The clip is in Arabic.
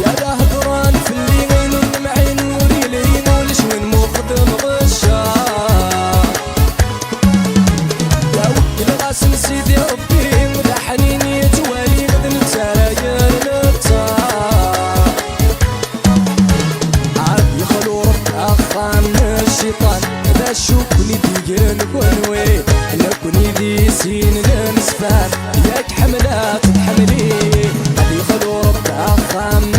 يا دهضران في الليل ونمعين وريلين ولشوين مخدم غشا يا ودي الغاسل سيدي ربي وذا حنين يتوالي غد نتساير نتا عاد يخلو رب أخان الشيطان ذا شوكني ديجن كونوي لكني دي سين نسفان ياك حملات تحملي عاد يخلو رب أخان